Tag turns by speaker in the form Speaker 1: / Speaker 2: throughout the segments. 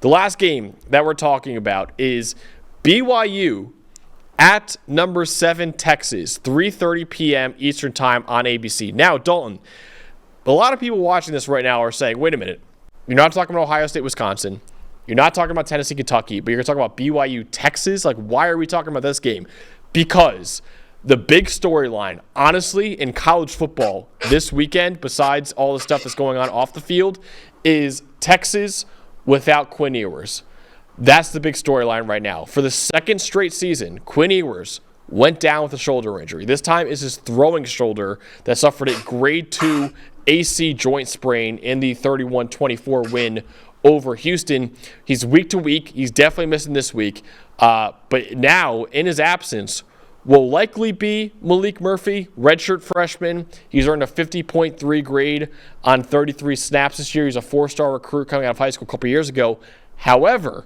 Speaker 1: the last game that we're talking about is BYU at number 7 Texas, 3:30 p.m. Eastern Time on ABC. Now, Dalton, a lot of people watching this right now are saying, wait a minute, you're not talking about Ohio State, Wisconsin. You're not talking about Tennessee, Kentucky, but you're talking about BYU, Texas? Like, why are we talking about this game? Because the big storyline, honestly, in college football this weekend, besides all the stuff that's going on off the field, is Texas without Quinn Ewers. That's the big storyline right now. For the second straight season, Quinn Ewers went down with a shoulder injury. This time is his throwing shoulder that suffered a grade 2 AC joint sprain in the 31-24 win over Houston. He's week to week. He's definitely missing this week. But now, in his absence, will likely be Malik Murphy, redshirt freshman. He's earned a 50.3 grade on 33 snaps this year. He's a 4-star recruit coming out of high school a couple years ago. However,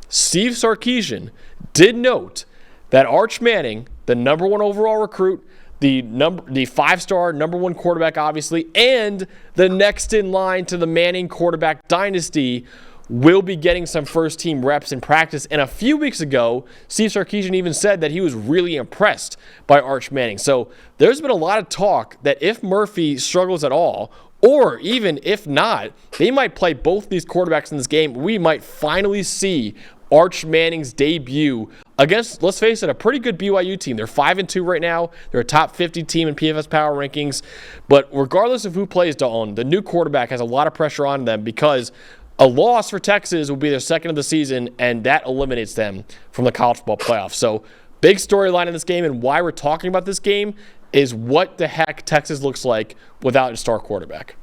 Speaker 1: Steve Sarkisian did note that Arch Manning, the number 1 overall recruit, the 5-star number 1 quarterback, obviously, and the next in line to the Manning quarterback dynasty, will be getting some first-team reps in practice. And a few weeks ago, Steve Sarkisian even said that he was really impressed by Arch Manning. So there's been a lot of talk that if Murphy struggles at all, or even if not, they might play both these quarterbacks in this game. We might finally see Arch Manning's debut against, let's face it, a pretty good BYU team. They're 5-2 right now. They're a top 50 team in PFF Power Rankings. But regardless of who plays, Dalton, the new quarterback has a lot of pressure on them because a loss for Texas will be their second of the season, and that eliminates them from the college football playoff. So big storyline in this game, and why we're talking about this game is what the heck Texas looks like without a star quarterback.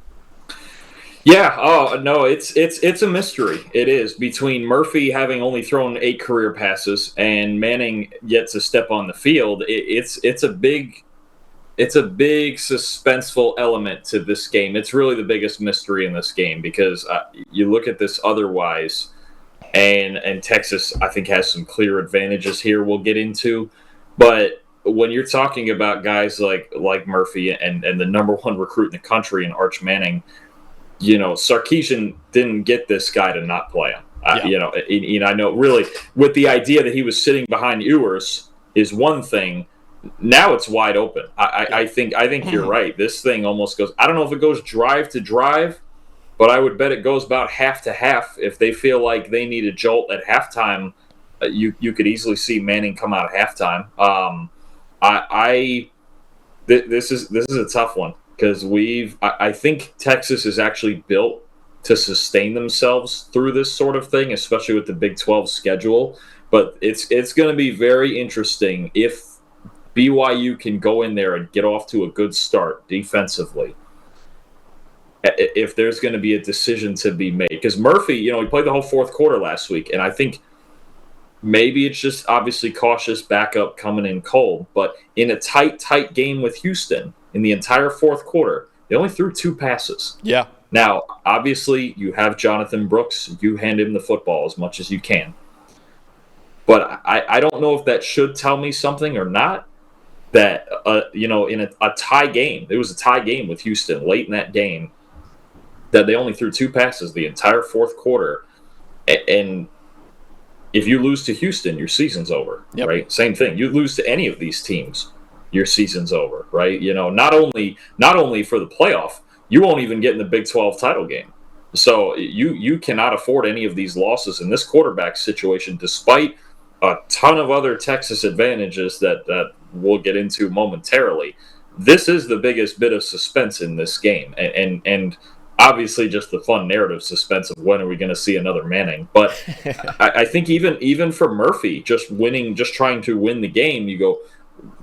Speaker 2: Yeah, oh no, it's a mystery. It is, between Murphy having only thrown 8 career passes and Manning yet to step on the field. It's a big suspenseful element to this game. It's really the biggest mystery in this game because you look at this otherwise, and Texas I think has some clear advantages here we'll get into, but when you're talking about guys like Murphy and the number 1 recruit in the country in Arch Manning, Sarkisian didn't get this guy to not play him.
Speaker 1: Yeah.
Speaker 2: I know really with the idea that he was sitting behind Ewers is one thing. Now it's wide open. I think you're right. This thing almost goes, I don't know if it goes drive to drive, but I would bet it goes about half to half. If they feel like they need a jolt at halftime, you could easily see Manning come out at halftime. This is a tough one. Because I think Texas is actually built to sustain themselves through this sort of thing, especially with the Big 12 schedule. But it's going to be very interesting if BYU can go in there and get off to a good start defensively. If there's going to be a decision to be made. Because Murphy, he played the whole fourth quarter last week, and I think maybe it's just obviously cautious backup coming in cold. But in a tight game with Houston, in the entire fourth quarter, they only threw 2 passes.
Speaker 1: Yeah.
Speaker 2: Now, obviously, you have Jonathan Brooks. You hand him the football as much as you can. But I don't know if that should tell me something or not. That, in a tie game, it was a tie game with Houston late in that game, that they only threw 2 passes the entire fourth quarter. And if you lose to Houston, your season's over, right? Same thing. You lose to any of these teams, your season's over, right? Not only for the playoff, you won't even get in the Big 12 title game. So you cannot afford any of these losses in this quarterback situation, despite a ton of other Texas advantages that we'll get into momentarily. This is the biggest bit of suspense in this game, and obviously just the fun narrative suspense of when are we going to see another Manning. But I think even for Murphy, just trying to win the game, you go,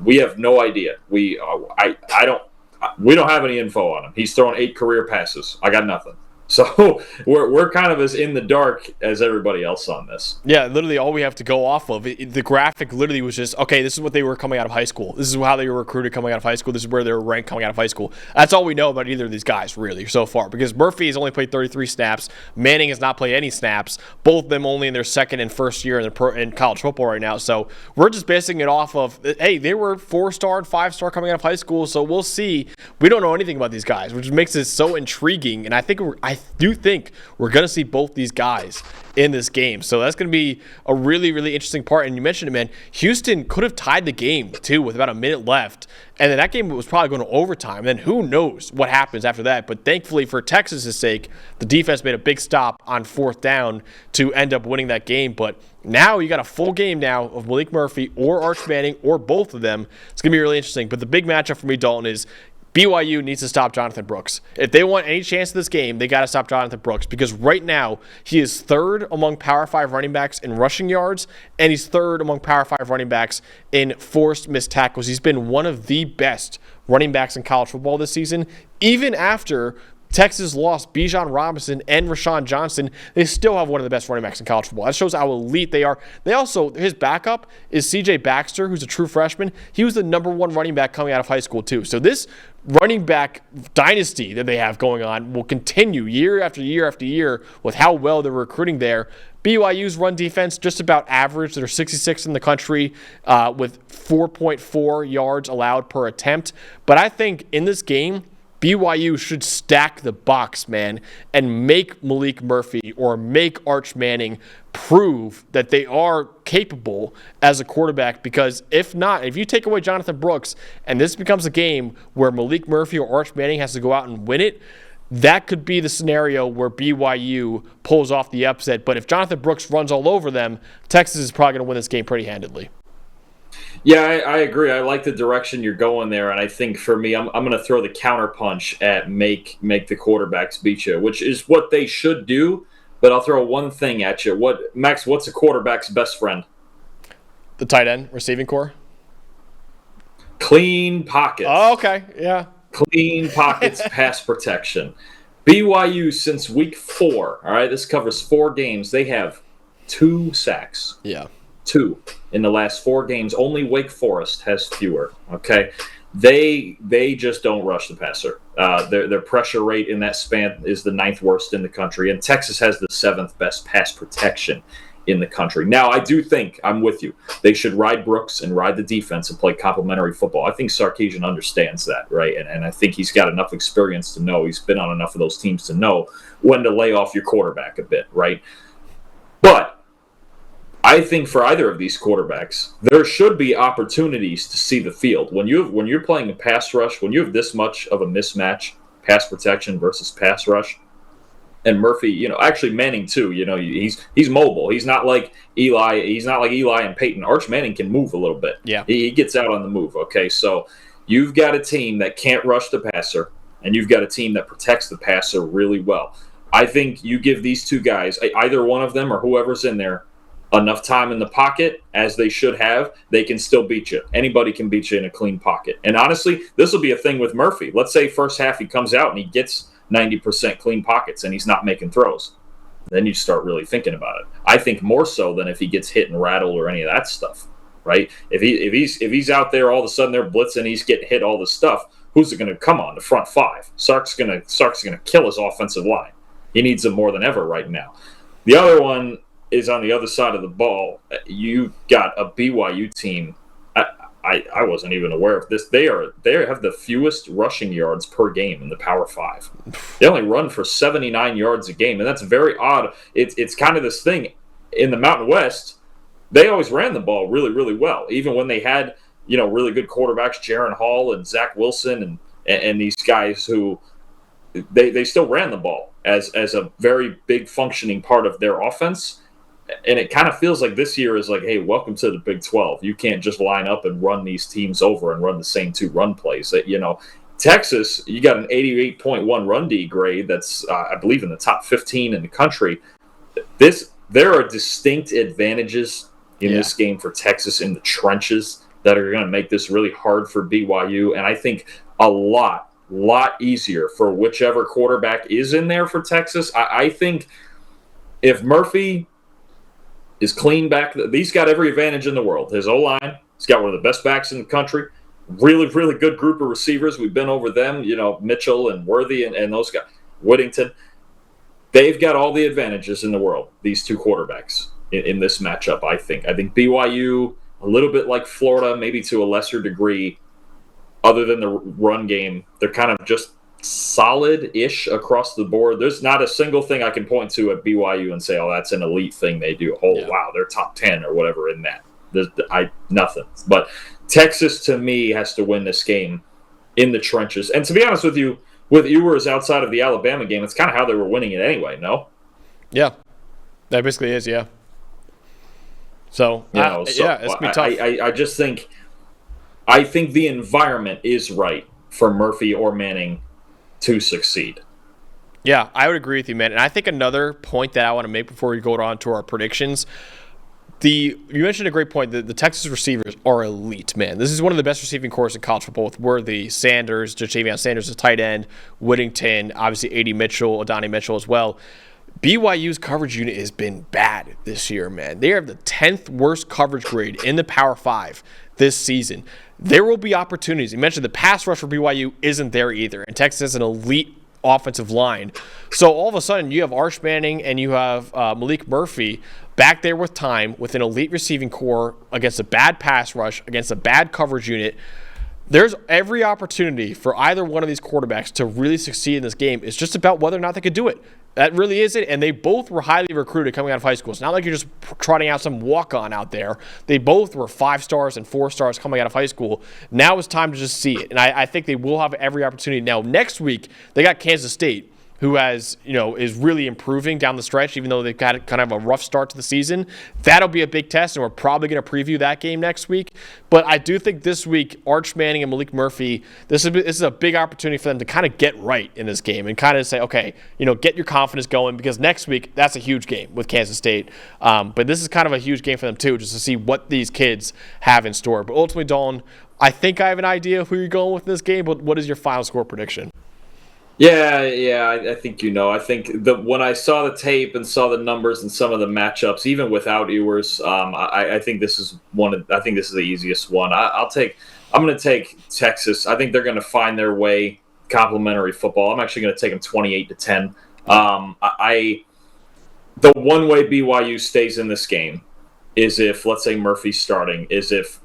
Speaker 2: we have no idea. We don't have any info on him. He's thrown 8 career passes. I got nothing. So we're kind of as in the dark as everybody else on this.
Speaker 1: Yeah, literally all we have to go off of. The graphic literally was just, okay, this is what they were coming out of high school. This is how they were recruited coming out of high school. This is where they were ranked coming out of high school. That's all we know about either of these guys, really, so far. Because Murphy has only played 33 snaps. Manning has not played any snaps. Both of them only in their second and first year in college football right now. So we're just basing it off of, hey, they were 4-star and 5-star coming out of high school, so we'll see. We don't know anything about these guys, which makes it so intriguing. And I think I do think we're going to see both these guys in this game. So that's going to be a really, really interesting part. And you mentioned it, man. Houston could have tied the game, too, with about a minute left. And then that game was probably going to overtime. And then who knows what happens after that. But thankfully, for Texas' sake, the defense made a big stop on 4th down to end up winning that game. But now you got a full game now of Malik Murphy or Arch Manning or both of them. It's going to be really interesting. But the big matchup for me, Dalton, is BYU needs to stop Jonathan Brooks. If they want any chance of this game, they got to stop Jonathan Brooks because right now he is 3rd among Power 5 running backs in rushing yards, and he's 3rd among Power 5 running backs in forced missed tackles. He's been one of the best running backs in college football this season, even after Texas lost Bijan Robinson and Rashawn Johnson. They still have one of the best running backs in college football. That shows how elite they are. They also, his backup is C.J. Baxter, who's a true freshman. He was the #1 running back coming out of high school, too. So this running back dynasty that they have going on will continue year after year after year with how well they're recruiting there. BYU's run defense just about average. They're 66th in the country with 4.4 yards allowed per attempt. But I think in this game, BYU should stack the box, man, and make Malik Murphy or make Arch Manning prove that they are capable as a quarterback, because if not, if you take away Jonathan Brooks and this becomes a game where Malik Murphy or Arch Manning has to go out and win it, that could be the scenario where BYU pulls off the upset. But if Jonathan Brooks runs all over them, Texas is probably going to win this game pretty handedly.
Speaker 2: Yeah, I agree. I like the direction you're going there, and I think for me, I'm going to throw the counterpunch at make the quarterbacks beat you, which is what they should do. But I'll throw one thing at you. What's a quarterback's best friend?
Speaker 1: The tight end receiving core.
Speaker 2: Clean pockets.
Speaker 1: Oh, okay, yeah.
Speaker 2: Clean pockets, pass protection. BYU since week 4. All right, this covers 4 games. They have 2 sacks.
Speaker 1: Yeah.
Speaker 2: 2 in the last 4 games. Only Wake Forest has fewer. Okay, they just don't rush the passer. Their pressure rate in that span is the 9th worst in the country, and Texas has the 7th best pass protection in the country. Now, I do think I'm with you. They should ride Brooks and ride the defense and play complementary football. I think Sarkisian understands that, right? And I think he's got enough experience to know. He's been on enough of those teams to know when to lay off your quarterback a bit, right? But I think for either of these quarterbacks, there should be opportunities to see the field. When you're playing a pass rush, when you have this much of a mismatch, pass protection versus pass rush, and Murphy, actually Manning too, he's mobile. He's not like Eli. He's not like Eli and Peyton. Arch Manning can move a little bit.
Speaker 1: Yeah,
Speaker 2: he gets out on the move. Okay, so you've got a team that can't rush the passer, and you've got a team that protects the passer really well. I think you give these two guys, either one of them or whoever's in there, enough time in the pocket, as they should have, they can still beat you. Anybody can beat you in a clean pocket. And honestly, this will be a thing with Murphy. Let's say first half he comes out and he gets 90% clean pockets and he's not making throws. Then you start really thinking about it. I think more so than if he gets hit and rattled or any of that stuff, right? If he's out there, all of a sudden they're blitzing, he's getting hit, all this stuff. Who's it going to come on? The front 5. Sark's going to kill his offensive line. He needs them more than ever right now. The other one is on the other side of the ball. You got a BYU team. I wasn't even aware of this. They have the fewest rushing yards per game in the Power 5. They only run for 79 yards a game, and that's very odd. It's kind of this thing in the Mountain West. They always ran the ball really, really well, even when they had really good quarterbacks, Jaron Hall and Zach Wilson and these guys who they still ran the ball as a very big functioning part of their offense. And it kind of feels like this year is like, hey, welcome to the Big 12. You can't just line up and run these teams over and run the same 2 run plays. Texas, you got an 88.1 run D grade that's, I believe, in the top 15 in the country. There are distinct advantages in this game for Texas in the trenches that are going to make this really hard for BYU. And I think a lot easier for whichever quarterback is in there for Texas. I think if Murphy is clean back, he's got every advantage in the world. His O-line, he's got one of the best backs in the country. Really, really good group of receivers. We've been over them, Mitchell and Worthy and those guys. Whittington. They've got all the advantages in the world, these 2 quarterbacks in this matchup, I think. I think BYU, a little bit like Florida, maybe to a lesser degree, other than the run game, they're kind of just solid-ish across the board. There's not a single thing I can point to at BYU and say, oh, that's an elite thing they do. Oh, yeah. Wow, they're top 10 or whatever in that. Nothing. But Texas, to me, has to win this game in the trenches. And to be honest with you, with Ewers outside of the Alabama game, it's kind of how they were winning it anyway, no?
Speaker 1: Yeah. That basically is, yeah. So, yeah, it's going to be tough.
Speaker 2: I just think – I think the environment is right for Murphy or Manning to succeed.
Speaker 1: Yeah, I would agree with you, man. And I think another point that I want to make before we go on to our predictions – you mentioned a great point. The Texas receivers are elite, man. This is one of the best receiving corps in college football with Worthy, Sanders, Javion Sanders, the tight end, Whittington, obviously A.D. Mitchell, Adonai Mitchell as well. BYU's coverage unit has been bad this year, man. They are the 10th worst coverage grade in the Power 5 this season. There will be opportunities. You mentioned the pass rush for BYU isn't there either, and Texas has an elite offensive line. So all of a sudden you have Arch Manning and you have Malik Murphy back there with time with an elite receiving core against a bad pass rush, against a bad coverage unit. There's every opportunity for either one of these quarterbacks to really succeed in this game. It's just about whether or not they could do it. That really is it. And they both were highly recruited coming out of high school. It's not like you're just trotting out some walk-on out there. They both were 5 stars and 4 stars coming out of high school. Now it's time to just see it. And I think they will have every opportunity. Now, next week, they got Kansas State, who has, is really improving down the stretch, even though they've got kind of a rough start to the season. That'll be a big test, and we're probably going to preview that game next week. But I do think this week, Arch Manning and Malik Murphy, this is a big opportunity for them to kind of get right in this game and kind of say, okay, get your confidence going, because next week, that's a huge game with Kansas State. But this is kind of a huge game for them, too, just to see what these kids have in store. But ultimately, Dalton, I think I have an idea of who you're going with in this game, but what is your final score prediction?
Speaker 2: Yeah, I think I think when I saw the tape and saw the numbers and some of the matchups, even without Ewers, I think this is I think this is the easiest one. I'm going to take Texas. I think they're going to find their way. Complementary football. I'm actually going to take them 28-10. The one way BYU stays in this game is if, let's say, Murphy's starting, is if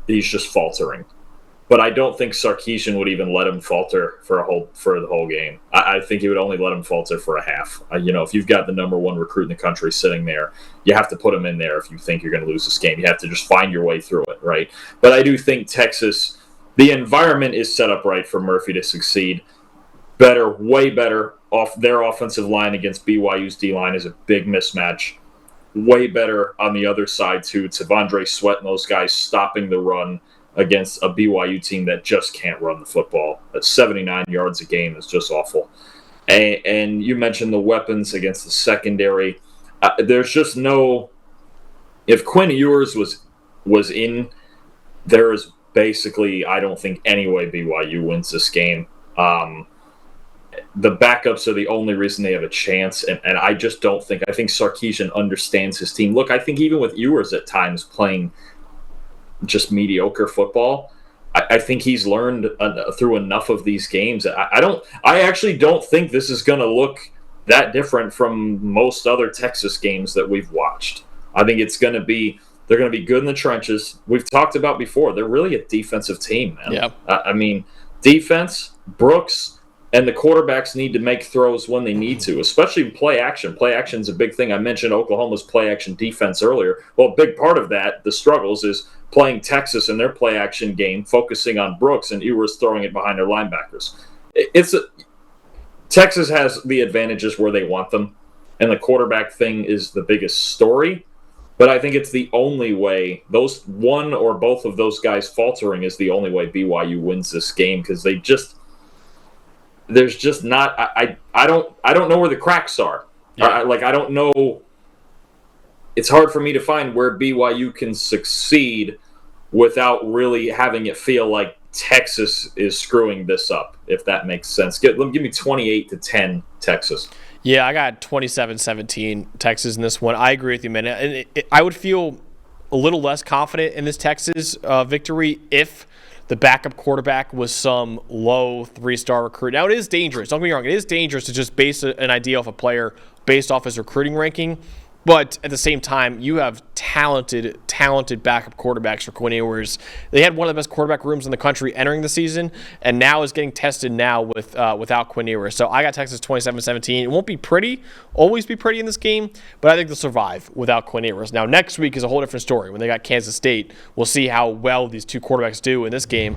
Speaker 2: he's just faltering. But I don't think Sarkisian would even let him falter for the whole game. I think he would only let him falter for a half. If you've got the number one recruit in the country sitting there, you have to put him in there if you think you're going to lose this game. You have to just find your way through it, right? But I do think Texas, the environment is set up right for Murphy to succeed. Way better off their offensive line against BYU's D-line is a big mismatch. Way better on the other side, too. Tavondre Sweat and those guys stopping the run against a BYU team that just can't run the football. At 79 yards a game is just awful. And you mentioned the weapons against the secondary. There's just no – if Quinn Ewers was in, there is basically, I don't think, any way BYU wins this game. The backups are the only reason they have a chance, and I just don't think – I think Sarkisian understands his team. Look, I think even with Ewers at times playing – just mediocre football, I think he's learned through enough of these games. I actually don't think this is going to look that different from most other Texas games that we've watched. I think they're going to be good in the trenches. We've talked about before, they're really a defensive team, man.
Speaker 1: Yeah.
Speaker 2: Defense, Brooks, and the quarterbacks need to make throws when they need to, especially play action. Play action is a big thing. I mentioned Oklahoma's play action defense earlier. Well, a big part of that, the struggles, is playing Texas in their play action game, focusing on Brooks and Ewers throwing it behind their linebackers. Texas has the advantages where they want them, and the quarterback thing is the biggest story. But I think it's the only way. Those one or both of those guys faltering is the only way BYU wins this game, because there's just not. I don't know where the cracks are. Yeah. I don't know. It's hard for me to find where BYU can succeed without really having it feel like Texas is screwing this up, if that makes sense. Give me 28-10 Texas.
Speaker 1: Yeah, I got 27-17 Texas in this one. I agree with you, man. And I would feel a little less confident in this Texas victory if the backup quarterback was some low 3-star recruit. Now, it is dangerous. Don't get me wrong. It is dangerous to just base an idea off a player based off his recruiting ranking. But at the same time, you have talented backup quarterbacks for Quinn Ewers. They had one of the best quarterback rooms in the country entering the season, and now is getting tested now without Quinn Ewers. So I got Texas 27-17. It won't be pretty, always be pretty in this game, but I think they'll survive without Quinn Ewers. Now, next week is a whole different story. When they got Kansas State, we'll see how well these two quarterbacks do in this game.